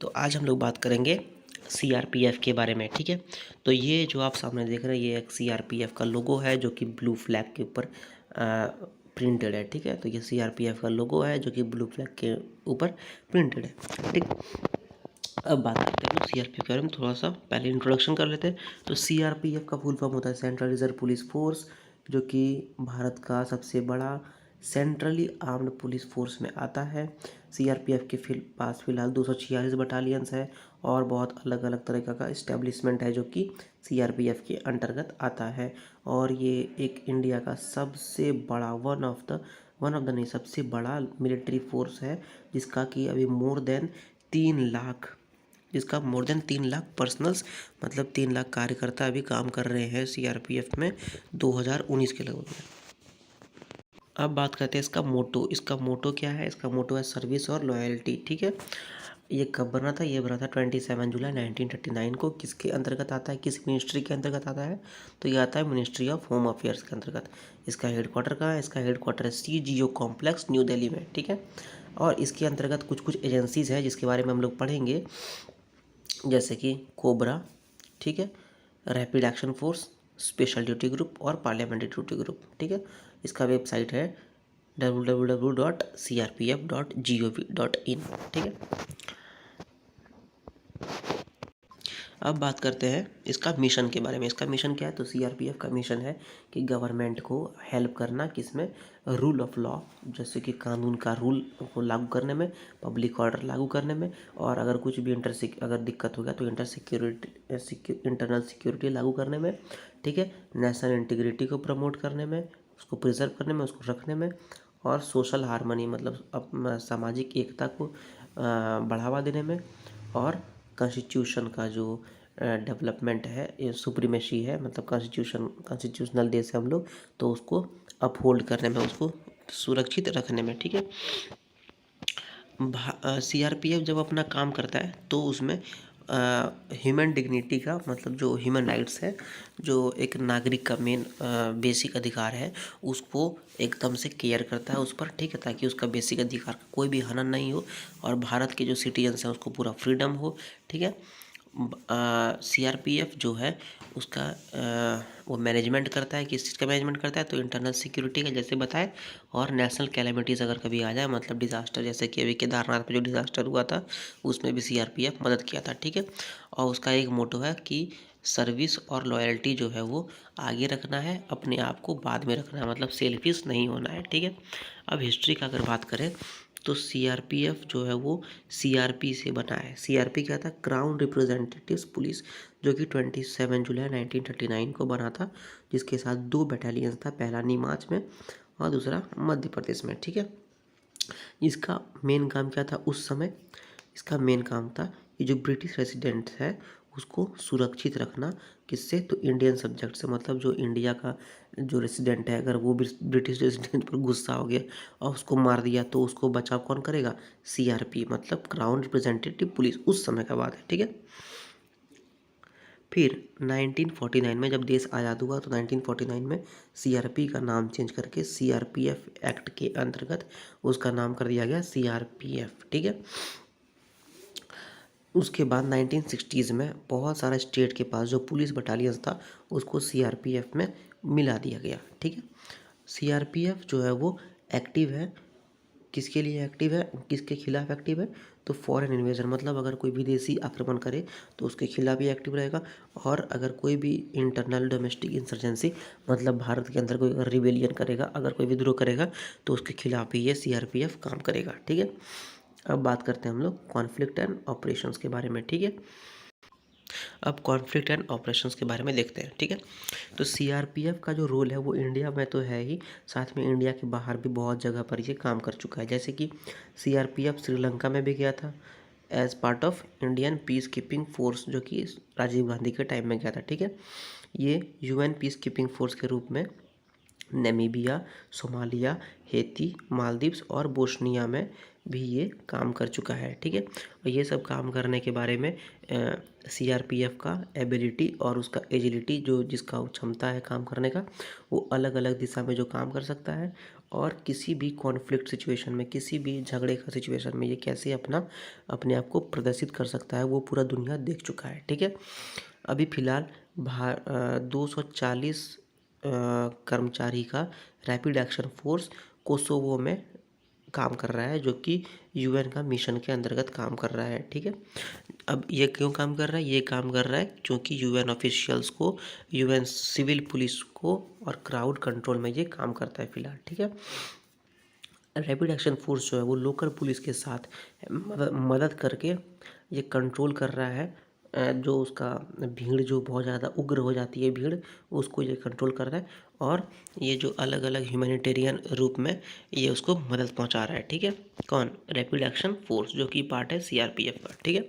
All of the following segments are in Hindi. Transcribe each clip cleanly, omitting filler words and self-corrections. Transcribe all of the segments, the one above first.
तो आज हम लोग बात करेंगे सीआरपीएफ के बारे में। ठीक है, तो ये जो आप सामने देख रहे हैं ये एक सीआरपीएफ का लोगो है जो कि ब्लू फ्लैग के ऊपर प्रिंटेड है। ठीक है, तो ये सीआरपीएफ का लोगो है जो कि ब्लू फ्लैग के ऊपर प्रिंटेड है। ठीक, अब बात करते हैं सीआरपीएफ के बारे में। थोड़ा सा पहले इंट्रोडक्शन कर लेते हैं। तो सीआरपीएफ का फुल फॉर्म होता है सेंट्रल रिजर्व पुलिस फोर्स, जो कि भारत का सबसे बड़ा सेंट्रली आर्म्ड पुलिस फोर्स में आता है। सीआरपीएफ के पास फिलहाल 246 बटालियंस है और बहुत अलग अलग तरह का इस्टेब्लिशमेंट है जो कि सीआरपीएफ के अंतर्गत आता है। और ये एक इंडिया का सबसे बड़ा वन ऑफ द नहीं सबसे बड़ा मिलिट्री फोर्स है, जिसका कि अभी मोर देन 3 लाख पर्सनल्स, मतलब 3 लाख कार्यकर्ता अभी काम कर रहे हैं सीआरपीएफ में 2019 के लगभग में। अब बात करते हैं इसका मोटो क्या है। इसका मोटो है सर्विस और लॉयल्टी। ठीक है, ये कब बना था? ये बना था 27 जुलाई 1939 को। किसके अंतर्गत आता है, किस मिनिस्ट्री के अंतर्गत आता है? तो ये आता है मिनिस्ट्री ऑफ होम अफेयर्स के अंतर्गत। इसका हेडक्वार्टर कहाँ है? इसका हेडक्वार्टर है सीजीओ कॉम्प्लेक्स, न्यू दिल्ली में। ठीक है, और इसके अंतर्गत कुछ कुछ एजेंसीज हैं जिसके बारे में हम लोग पढ़ेंगे, जैसे कि कोबरा, ठीक है, rapid action force, special duty group और पार्लियामेंट्री ड्यूटी ग्रुप। ठीक है, इसका वेबसाइट है www.crpf.gov.in। ठीक है, अब बात करते हैं इसका मिशन के बारे में। इसका मिशन क्या है? तो सीआरपीएफ का मिशन है कि गवर्नमेंट को हेल्प करना, किसमें? रूल ऑफ लॉ, जैसे कि कानून का रूल को लागू करने में, पब्लिक ऑर्डर लागू करने में, और अगर कुछ भी अगर दिक्कत हो गया तो इंटरनल सिक्योरिटी लागू करने में। ठीक है, नेशनल इंटीग्रिटी को प्रमोट करने में, उसको प्रिजर्व करने में, उसको रखने में, और सोशल हार्मनी मतलब सामाजिक एकता को बढ़ावा देने में, और कॉन्स्टिट्यूशन का जो डेवलपमेंट है, ये सुप्रीमेसी है, मतलब कॉन्स्टिट्यूशनल देश है हम लोग, तो उसको अपहोल्ड करने में, उसको सुरक्षित रखने में। ठीक है, सीआरपीएफ जब अपना काम करता है तो उसमें ह्यूमन डिग्निटी का, मतलब जो ह्यूमन राइट्स है, जो एक नागरिक का मेन बेसिक अधिकार है, उसको एकदम से केयर करता है उस पर। ठीक है, ताकि उसका बेसिक अधिकार का कोई भी हनन नहीं हो और भारत के जो सिटीजन्स हैं उसको पूरा फ्रीडम हो। ठीक है, सीआरपीएफ जो है उसका वो मैनेजमेंट करता है। किस चीज़ का मैनेजमेंट करता है? तो इंटरनल सिक्योरिटी का, जैसे बताए, और नेशनल कैलेमिटीज़ अगर कभी आ जाए, मतलब डिज़ास्टर, जैसे कि अभी केदारनाथ में जो डिज़ास्टर हुआ था उसमें भी सीआरपीएफ मदद किया था। ठीक है, और उसका एक मोटो है कि सर्विस और लॉयल्टी जो है वो आगे रखना है, अपने आप को बाद में रखना है, मतलब सेल्फिश नहीं होना है। ठीक है, अब हिस्ट्री का अगर बात करें तो सीआरपीएफ जो है वो सीआरपी से बना है। सीआरपी क्या था? क्राउन रिप्रेजेंटेटिव्स पुलिस, जो कि 27 जुलाई 1939 को बना था, जिसके साथ 2 बटालियंस था, पहला नीमाच में और दूसरा मध्य प्रदेश में। ठीक है, इसका मेन काम क्या था उस समय? इसका मेन काम था कि जो ब्रिटिश रेसिडेंट है उसको सुरक्षित रखना। किससे? तो इंडियन सब्जेक्ट से, मतलब जो इंडिया का जो रेसिडेंट है, अगर वो ब्रिटिश रेसिडेंट पर गुस्सा हो गया और उसको मार दिया तो उसको बचाव कौन करेगा? सीआरपी, मतलब क्राउन रिप्रेजेंटेटिव पुलिस। उस समय का बात है। ठीक है, फिर 1949 में जब देश आज़ाद हुआ तो 1949 में सीआरपी का नाम चेंज करके सीआरपीएफ एक्ट के अंतर्गत उसका नाम कर दिया गया सीआरपीएफ। ठीक है, उसके बाद 1960s में बहुत सारा स्टेट के पास जो पुलिस बटालियंस था उसको सीआरपीएफ में मिला दिया गया। ठीक है, सीआरपीएफ जो है वो एक्टिव है। किसके लिए एक्टिव है, किसके खिलाफ एक्टिव है? तो फॉरेन इन्वेजन, मतलब अगर कोई विदेशी आक्रमण करे तो उसके खिलाफ भी एक्टिव रहेगा, और अगर कोई भी इंटरनल डोमेस्टिक इंसर्जेंसी, मतलब भारत के अंदर कोई अगर रिबेलियन करेगा, अगर कोई विद्रोह करेगा तो उसके खिलाफ भी ये सीआरपीएफ काम करेगा। ठीक है, अब बात करते हैं हम लोग कॉन्फ्लिक्ट एंड ऑपरेशंस के बारे में। ठीक है, अब कॉन्फ्लिक्ट एंड ऑपरेशंस के बारे में देखते हैं। ठीक है, तो सीआरपीएफ का जो रोल है वो इंडिया में तो है ही, साथ में इंडिया के बाहर भी बहुत जगह पर ये काम कर चुका है। जैसे कि सीआरपीएफ श्रीलंका में भी गया था as part of Indian peacekeeping force, जो कि राजीव गांधी के टाइम में गया था। ठीक है, ये यूएन पीस कीपिंग फोर्स के रूप में नामीबिया, सोमालिया, हेती, मालदीव्स और बोस्निया में भी ये काम कर चुका है। ठीक है, और ये सब काम करने के बारे में सीआरपीएफ का एबिलिटी और उसका एजिलिटी, जो जिसका क्षमता है काम करने का, वो अलग अलग दिशा में जो काम कर सकता है, और किसी भी कॉन्फ्लिक्ट सिचुएशन में, किसी भी झगड़े का सिचुएशन में ये कैसे अपने आप को प्रदर्शित कर सकता है वो पूरा दुनिया देख चुका है। ठीक है, अभी फ़िलहाल 240 कर्मचारी का रैपिड एक्शन फोर्स कोसोवो में काम कर रहा है, जो कि यूएन का मिशन के अंतर्गत काम कर रहा है। ठीक है, अब ये क्यों काम कर रहा है? ये काम कर रहा है क्योंकि यूएन ऑफिशियल्स को, यूएन सिविल पुलिस को और क्राउड कंट्रोल में ये काम करता है फ़िलहाल। ठीक है, रैपिड एक्शन फोर्स जो है वो लोकल पुलिस के साथ मदद करके ये कंट्रोल कर रहा है, जो उसका भीड़ जो बहुत ज़्यादा उग्र हो जाती है भीड़, उसको ये कंट्रोल कर रहा है, और ये जो अलग अलग ह्यूमैनिटेरियन रूप में ये उसको मदद पहुंचा रहा है। ठीक है, कौन? रैपिड एक्शन फोर्स, जो कि पार्ट है सीआरपीएफ का। ठीक है,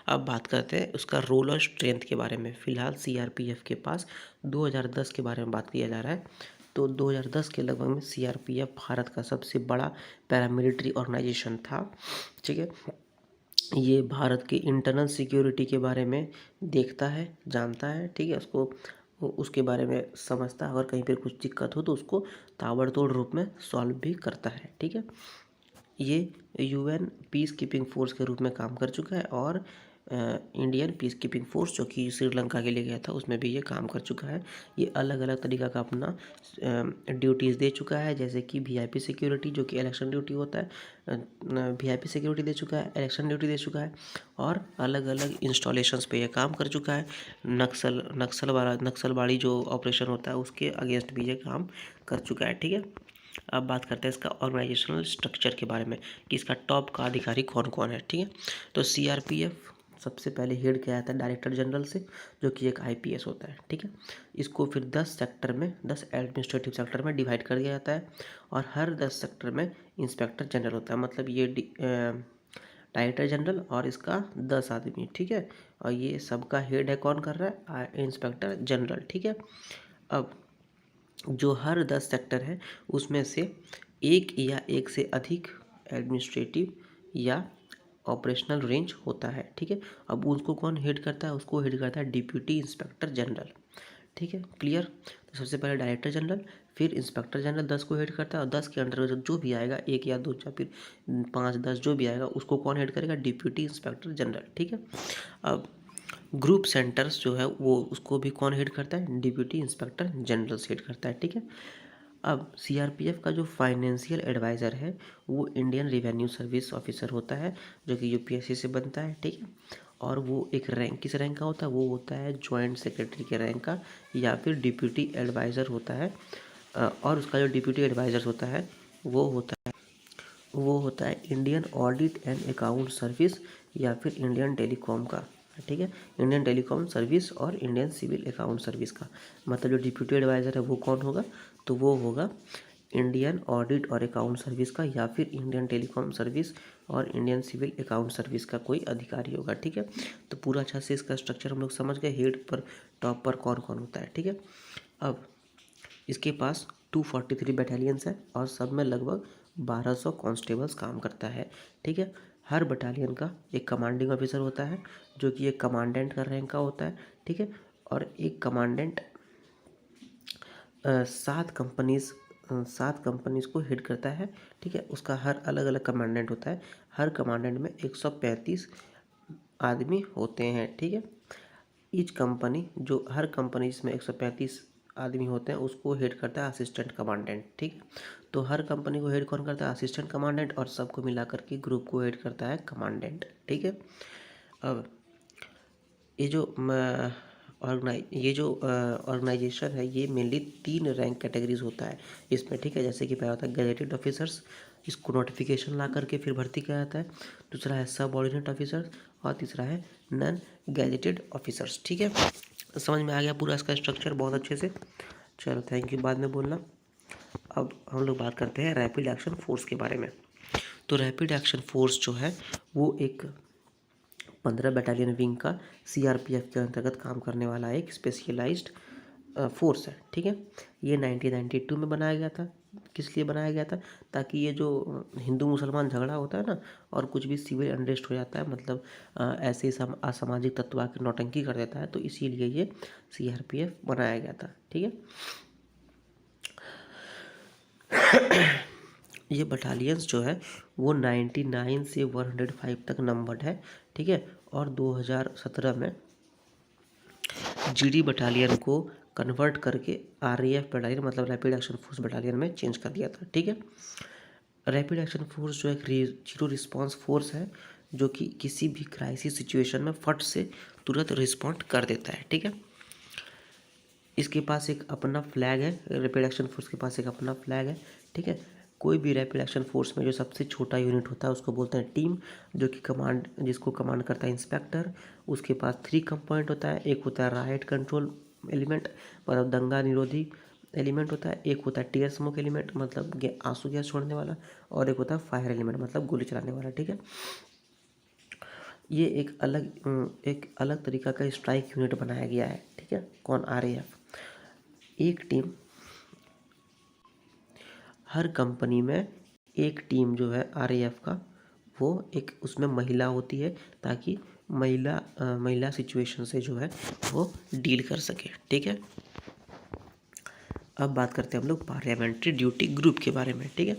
अब बात करते हैं उसका रोल और स्ट्रेंथ के बारे में। फ़िलहाल सीआरपीएफ के पास 2010 के बारे में बात किया जा रहा है, तो 2010 के लगभग में सीआरपीएफ भारत का सबसे बड़ा पैरामिलिट्री ऑर्गेनाइजेशन था। ठीक है, ये भारत की इंटरनल सिक्योरिटी के बारे में देखता है, जानता है। ठीक है, उसके बारे में समझता है, अगर कहीं पर कुछ दिक्कत हो तो उसको ताबड़तोड़ रूप में सॉल्व भी करता है। ठीक है, ये यूएन पीस कीपिंग फोर्स के रूप में काम कर चुका है, और इंडियन पीस कीपिंग फोर्स जो कि श्रीलंका के लिए गया था उसमें भी ये काम कर चुका है। ये अलग अलग तरीक़ा का अपना ड्यूटीज़ दे चुका है, जैसे कि वीआईपी सिक्योरिटी, जो कि इलेक्शन ड्यूटी होता है, वीआईपी सिक्योरिटी दे चुका है, इलेक्शन ड्यूटी दे चुका है, और अलग अलग इंस्टॉलेशंस पे ये काम कर चुका है। नक्सलवाड़ी जो ऑपरेशन होता है उसके अगेंस्ट भी ये काम कर चुका है। ठीक है, अब बात करते हैं इसका ऑर्गेनाइजेशनल स्ट्रक्चर के बारे में कि इसका टॉप का अधिकारी कौन कौन है। ठीक है, तो सीआरपीएफ सबसे पहले हेड किया जाता है डायरेक्टर जनरल से, जो कि एक आईपीएस होता है। ठीक है, इसको फिर 10 सेक्टर में, 10 एडमिनिस्ट्रेटिव सेक्टर में डिवाइड कर दिया जाता है, और हर 10 सेक्टर में इंस्पेक्टर जनरल होता है। मतलब ये डायरेक्टर जनरल और इसका 10 आदमी। ठीक है, और ये सबका हेड है, कौन कर रहा है? Inspector general. ठीक है, अब जो हर 10 सेक्टर है उसमें से एक या एक से अधिक एडमिनिस्ट्रेटिव या ऑपरेशनल रेंज होता है। ठीक है, अब उसको कौन हेड करता है? उसको हेड करता है डिप्यूटी इंस्पेक्टर जनरल। ठीक है, क्लियर? तो सबसे पहले डायरेक्टर जनरल, फिर इंस्पेक्टर जनरल 10 को हेड करता है, और 10 के अंडर जो भी आएगा, एक या दो या फिर 5 10 जो भी आएगा उसको कौन हेड करेगा? Deputy inspector general. ठीक है, अब ग्रुप सेंटर्स जो है वो उसको भी कौन हेड करता है? डिप्यूटी इंस्पेक्टर जनरल हेड करता है। ठीक है, अब सीआरपीएफ का जो फाइनेंशियल एडवाइज़र है वो इंडियन रेवेन्यू सर्विस ऑफिसर होता है, जो कि यूपीएससी से बनता है। ठीक है, और वो एक रैंक, किस रैंक का होता है? वो होता है जॉइंट सेक्रेटरी के रैंक का, या फिर डिप्यूटी एडवाइज़र होता है। और उसका जो डिप्यूटी एडवाइज़र होता है वो होता है Indian audit and account service, या फिर इंडियन टेलीकॉम का। ठीक है, इंडियन टेलीकॉम सर्विस और इंडियन सिविल अकाउंट सर्विस का। मतलब जो डिप्यूटी एडवाइज़र है वो कौन होगा? तो वो होगा इंडियन ऑडिट और अकाउंट सर्विस का, या फिर इंडियन टेलीकॉम सर्विस और इंडियन सिविल अकाउंट सर्विस का कोई अधिकारी होगा। ठीक है, तो पूरा अच्छा से इसका स्ट्रक्चर हम लोग समझ गए, हेड पर, टॉप पर कौन कौन होता है। ठीक है, अब इसके पास 243 बटालियंस है, और सब में लगभग 1200 कांस्टेबल्स काम करता है। ठीक है, हर बटालियन का एक कमांडिंग ऑफिसर होता है, जो कि एक कमांडेंट का रैंक का होता है। ठीक है, और एक कमांडेंट 7 कंपनीज को हेड करता है। ठीक है, उसका हर अलग अलग कमांडेंट होता है, हर कमांडेंट में 135 आदमी होते हैं। ठीक है, ईच कंपनी, जो हर कंपनी जिसमें 135 आदमी होते हैं उसको हेड करता है असिस्टेंट कमांडेंट। ठीक, तो हर कंपनी को हेड कौन करता है? असिस्टेंट कमांडेंट, और सबको मिलाकर के ग्रुप को हेड करता है कमांडेंट। ठीक है, अब ये जो ऑर्गेनाइजेशन है ये मेनली 3 रैंक कैटेगरीज होता है इसमें। ठीक है, जैसे कि पहला होता है गैजेटेड ऑफिसर्स, इसको नोटिफिकेशन ला करके फिर भर्ती किया जाता है। दूसरा है सब ऑर्डिनेट ऑफिसर्स, और तीसरा है नॉन गैजेटेड ऑफिसर्स। ठीक है, समझ में आ गया पूरा इसका स्ट्रक्चर बहुत अच्छे से? चलो थैंक यू, बाद में बोलना। अब हम लोग बात करते हैं रैपिड एक्शन फोर्स के बारे में। तो रैपिड एक्शन फोर्स जो है वो एक 15 बटालियन विंग का सीआरपीएफ के अंतर्गत काम करने वाला एक स्पेशलाइज्ड फोर्स है। ठीक है, ये 1992 में बनाया गया था। किस लिए बनाया गया था? ताकि ये जो हिंदू मुसलमान झगड़ा होता है ना, और कुछ भी सिविल अनरेस्ट हो जाता है, मतलब ऐसे असामाजिक तत्व आकर नौटंकी कर देता है, तो इसीलिए ये सीआरपीएफ बनाया गया था। ठीक है, ये बटालियंस जो है वो 99 से 105 तक नंबर्ड है, ठीक है। और 2017 में जीडी बटालियन को कन्वर्ट करके आरएएफ बटालियन मतलब रैपिड एक्शन फोर्स बटालियन में चेंज कर दिया था, ठीक है। रैपिड एक्शन फोर्स जो एक जीरो रिस्पांस फोर्स है जो कि किसी भी क्राइसिस सिचुएशन में फट से तुरंत रिस्पॉन्ड कर देता है, ठीक है। इसके पास एक अपना फ्लैग है, रैपिड एक्शन फोर्स के पास एक अपना फ्लैग है, ठीक है। कोई भी रैपिड एक्शन फोर्स में जो सबसे छोटा यूनिट होता है उसको बोलते हैं टीम, जो कि जिसको कमांड करता है इंस्पेक्टर। उसके पास 3 कंपोनेंट होता है, एक होता है राइट कंट्रोल एलिमेंट मतलब दंगा निरोधी एलिमेंट होता है, एक होता है टीयर स्मोक एलिमेंट मतलब आंसू गैस छोड़ने वाला, और एक होता है फायर एलिमेंट मतलब गोली चलाने वाला, ठीक है। ये एक अलग तरीका का स्ट्राइक यूनिट बनाया गया है, ठीक है। कौन? आरएएफ। एक टीम, हर कंपनी में एक टीम जो है आरएएफ का वो एक उसमें महिला होती है ताकि महिला सिचुएशन से जो है वो डील कर सके, ठीक है। अब बात करते हैं हम लोग पार्लियामेंट्री ड्यूटी ग्रुप के बारे में, ठीक है।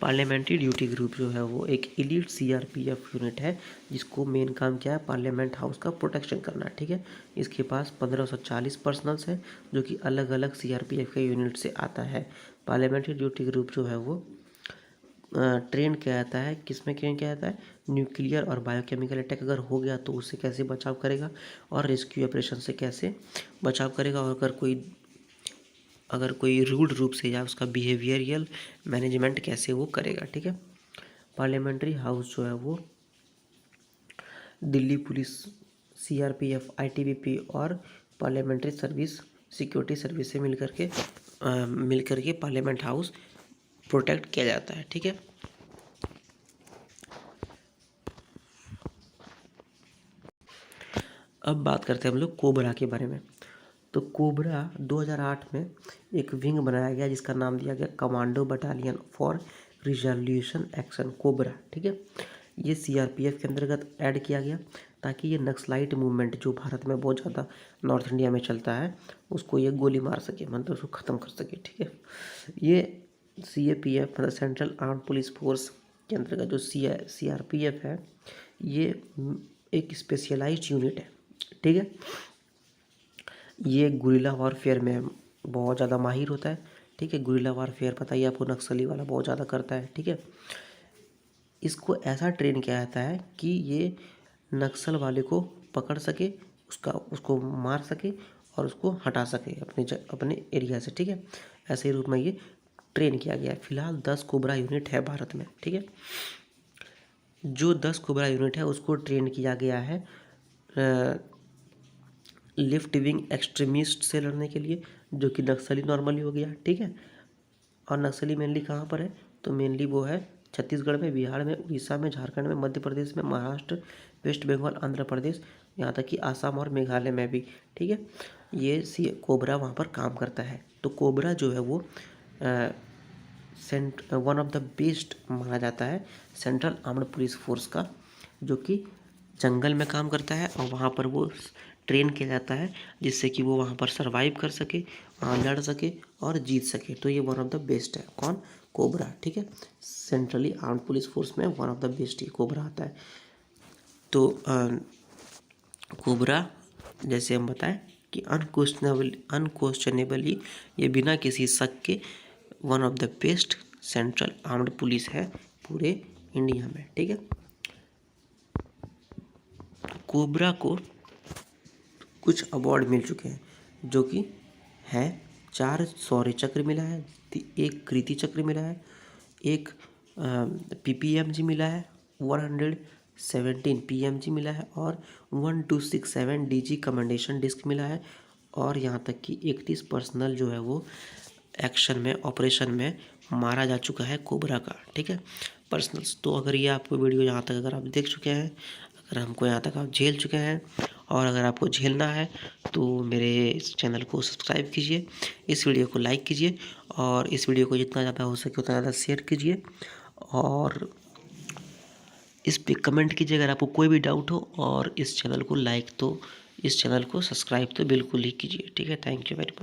पार्लियामेंट्री ड्यूटी ग्रुप जो है वो एक एलीट सीआरपीएफ यूनिट है जिसको मेन काम क्या है, पार्लियामेंट हाउस का प्रोटेक्शन करना, ठीक है। इसके पास 1540 पर्सनल्स है जो कि अलग अलग सीआरपीएफ के यूनिट से आता है। पार्लियामेंट्री ड्यूटी ग्रुप जो है वो ट्रेन किया जाता है, किसमें ट्रेन किया जाता है, न्यूक्लियर और बायोकेमिकल अटैक अगर हो गया तो उससे कैसे बचाव करेगा, और रेस्क्यू ऑपरेशन से कैसे बचाव करेगा, और अगर कोई रूड रूप से या उसका बिहेवियरल मैनेजमेंट कैसे वो करेगा, ठीक है। पार्लियामेंट्री हाउस जो है वो दिल्ली पुलिस, सीआरपीएफ, आईटीबीपी और पार्लियामेंट्री सर्विस सिक्योरिटी सर्विस से मिलकर के पार्लियामेंट हाउस प्रोटेक्ट किया जाता है, ठीक है। अब बात करते हैं हम लोग कोबरा के बारे में। तो कोबरा 2008 में एक विंग बनाया गया जिसका नाम दिया गया commando battalion for resolution action cobra, ठीक है। ये सीआरपीएफ के अंतर्गत ऐड किया गया ताकि ये नक्सलाइट मूवमेंट जो भारत में बहुत ज़्यादा नॉर्थ इंडिया में चलता है उसको ये गोली मार सके, मतलब उसको ख़त्म कर सके, ठीक है। ये सीएपीएफ मतलब सेंट्रल आर्म पुलिस फोर्स के अंतर्गत जो सीआरपीएफ है ये एक स्पेशलाइज्ड यूनिट है, ठीक है। ये गुरिल्ला वॉरफेयर में बहुत ज़्यादा माहिर होता है, ठीक है। गुरिल्ला वॉरफेयर पता ही आपको, नक्सली वाला बहुत ज़्यादा करता है, ठीक है। इसको ऐसा ट्रेन किया जाता है कि ये नक्सल वाले को पकड़ सके, उसको मार सके और उसको हटा सके अपने एरिया से, ठीक है। ऐसे ही रूप में ये ट्रेन किया गया है। फिलहाल 10 कोबरा यूनिट है भारत में, ठीक है। जो 10 कोबरा यूनिट है उसको ट्रेन किया गया है लेफ्ट विंग एक्सट्रीमिस्ट से लड़ने के लिए, जो कि नक्सली नॉर्मली हो गया, ठीक है। और नक्सली मेनली कहाँ पर है, तो मेनली वो है छत्तीसगढ़ में, बिहार में, उड़ीसा में, झारखंड में, मध्य प्रदेश में, महाराष्ट्र, वेस्ट बंगाल, आंध्र प्रदेश, यहाँ तक कि आसाम और मेघालय में भी, ठीक है। ये कोबरा वहाँ पर काम करता है। तो कोबरा जो है वो वन ऑफ द बेस्ट माना जाता है सेंट्रल आर्म्ड पुलिस फोर्स का, जो कि जंगल में काम करता है और वहाँ पर वो ट्रेन किया जाता है जिससे कि वो वहाँ पर सरवाइव कर सके, वहाँ लड़ सके और जीत सके। तो ये वन ऑफ द बेस्ट है, कौन? कोबरा, ठीक है। सेंट्रली आर्म्ड पुलिस फोर्स में वन ऑफ द बेस्ट ये कोबरा आता है। तो कोबरा जैसे हम बताएं कि अनक्वेश्चनेबली ये बिना किसी शक के one of the best central armed police है पूरे इंडिया में, ठीक है। कोबरा को कुछ अवार्ड मिल चुके हैं जो कि हैं 4 शौर्य चक्र मिला है, 1 कीर्ति चक्र मिला है, एक पीपीएमजी मिला है, 117 पीएमजी मिला है और 1267 डीजी कमेंडेशन डिस्क मिला है, और यहाँ तक कि 31 पर्सनल जो है वो एक्शन में, ऑपरेशन में मारा जा चुका है कोबरा का, ठीक है, पर्सनल्स। तो अगर ये आपको वीडियो यहाँ तक अगर आप देख चुके हैं, अगर हमको यहाँ तक आप झेल चुके हैं और अगर आपको झेलना है तो मेरे इस चैनल को सब्सक्राइब कीजिए, इस वीडियो को लाइक कीजिए और इस वीडियो को जितना ज़्यादा हो सके उतना ज़्यादा शेयर कीजिए और इस पे कमेंट कीजिए अगर आपको कोई भी डाउट हो, और इस चैनल को सब्सक्राइब तो बिल्कुल ही कीजिए, ठीक है। Thank you very much.